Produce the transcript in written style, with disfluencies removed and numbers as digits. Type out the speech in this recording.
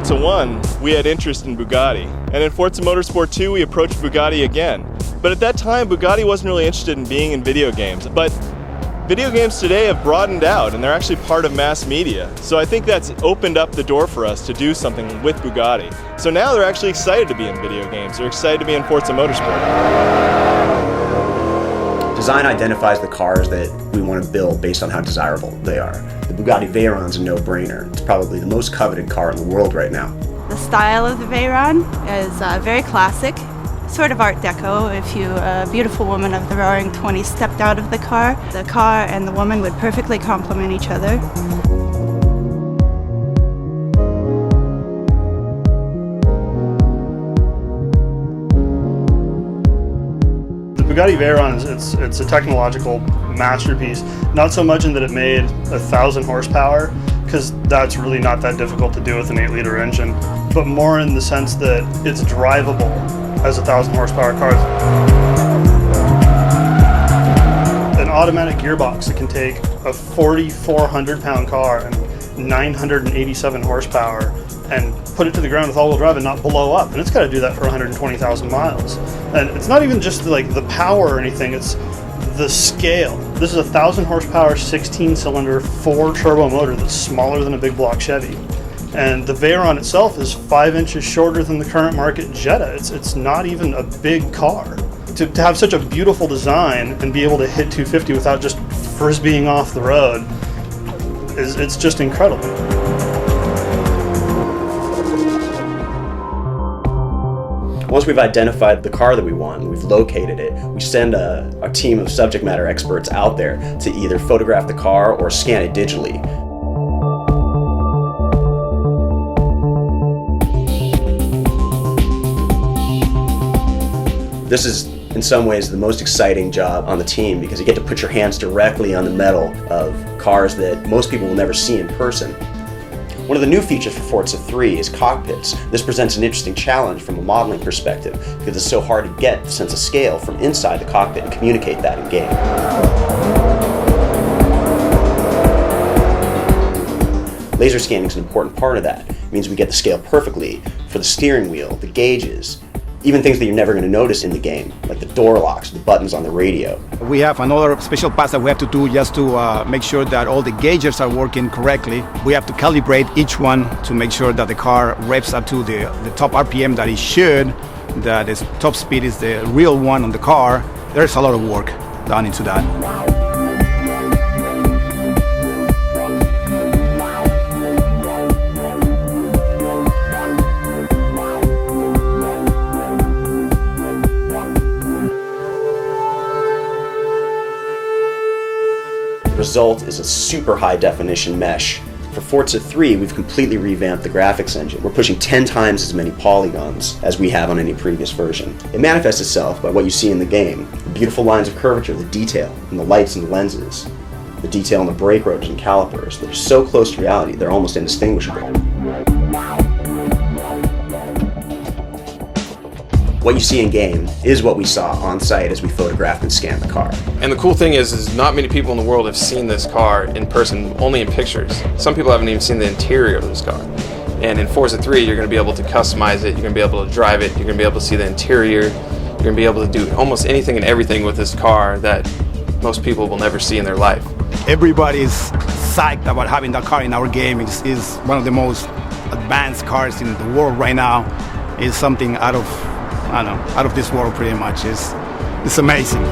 Forza 1, we had interest in Bugatti. And in Forza Motorsport 2, we approached Bugatti again. But at that time, Bugatti wasn't really interested in being in video games. But video games today have broadened out, and they're actually part of mass media. So I think that's opened up the door for us to do something with Bugatti. So now they're actually excited to be in video games. They're excited to be in Forza Motorsport. Design identifies the cars that we want to build based on how desirable they are. The Bugatti Veyron's a no-brainer. It's probably the most coveted car in the world right now. The style of the Veyron is very classic, sort of Art Deco. If a beautiful woman of the Roaring '20s stepped out of the car and the woman would perfectly complement each other. Bugatti Veyron, it's a technological masterpiece. Not so much in that it made 1,000 horsepower, because that's really not that difficult to do with an 8-liter engine, but more in the sense that it's drivable as a 1,000 horsepower car. An automatic gearbox that can take a 4,400 pound car and 987 horsepower and put it to the ground with all-wheel drive and not blow up, and it's got to do that for 120,000 miles. And it's not even just like the power or anything, it's the scale. This is a 1,000 horsepower 16-cylinder 4-turbo motor that's smaller than a big block Chevy, and the Veyron itself is 5 inches shorter than the current market Jetta. It's not even a big car. To have such a beautiful design and be able to hit 250 without just frisbeeing off the road it's just incredible. Once we've identified the car that we want and we've located it, we send a team of subject matter experts out there to either photograph the car or scan it digitally. This is, in some ways, the most exciting job on the team, because you get to put your hands directly on the metal of cars that most people will never see in person. One of the new features for Forza 3 is cockpits. This presents an interesting challenge from a modeling perspective, because it's so hard to get the sense of scale from inside the cockpit and communicate that in game. Laser scanning is an important part of that. It means we get the scale perfectly for the steering wheel, the gauges, even things that you're never going to notice in the game, like the door locks, the buttons on the radio. We have another special pass that we have to do just to make sure that all the gauges are working correctly. We have to calibrate each one to make sure that the car revs up to the top RPM that it should, that its top speed is the real one on the car. There's a lot of work done into that. The result is a super high definition mesh. For Forza 3, we've completely revamped the graphics engine. We're pushing 10 times as many polygons as we have on any previous version. It manifests itself by what you see in the game. The beautiful lines of curvature, the detail, and the lights and lenses. The detail in the brake rotors and calipers. They're so close to reality, they're almost indistinguishable. What you see in game is what we saw on site as we photographed and scanned the car. And the cool thing is not many people in the world have seen this car in person, only in pictures. Some people haven't even seen the interior of this car. And in Forza 3, you're going to be able to customize it, you're going to be able to drive it, you're going to be able to see the interior, you're going to be able to do almost anything and everything with this car that most people will never see in their life. Everybody's psyched about having that car in our game. It's one of the most advanced cars in the world right now. It's something out of this world pretty much. It's amazing.